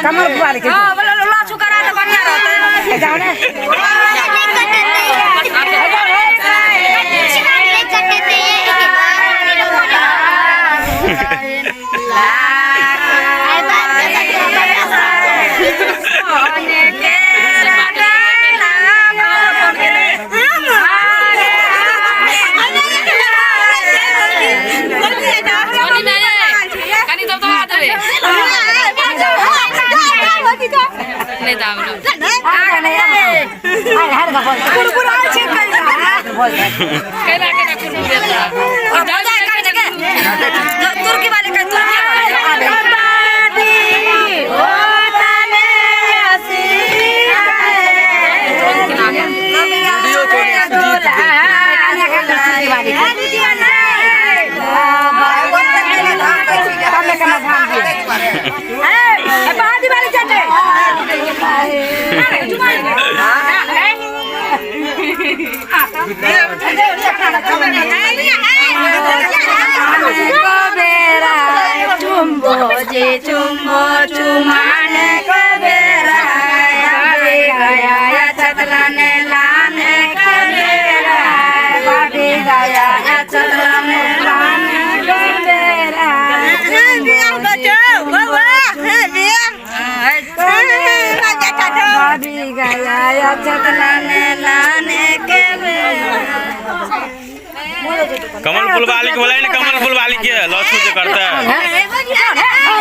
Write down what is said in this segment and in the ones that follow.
कमर बुआ लेके लाचू करा तो बढ़िया रहता जाओ ना तुर्की वाले चुम्बो जे चुम्बो चुमान कबेरा गया चतलाने लाने कबेरा बाबी गया चतलाने लाने कबेरा बाबी गया चतलाने लाने कबेरा कमल फूल वाली के बोला ना कमल फूल वाली के लॉस जो करता है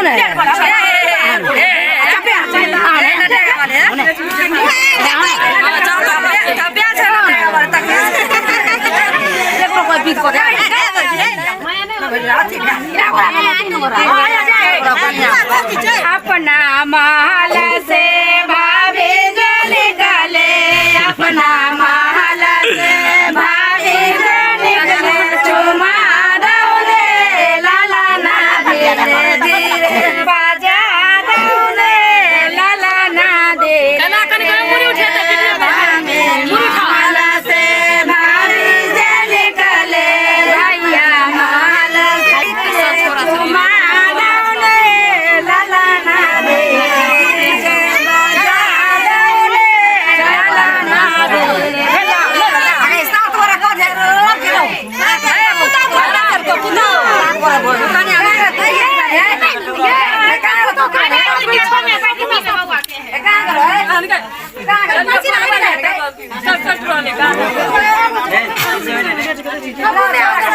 अपना महल से भाभी जल गले अपना महल से भाभी जल गले चुमा दौले लाला ना धीरे धीरे बाजा दौले लाला ना दे महल से भाभी जल गले भैया महल से चुमा दौले लाला ना दे का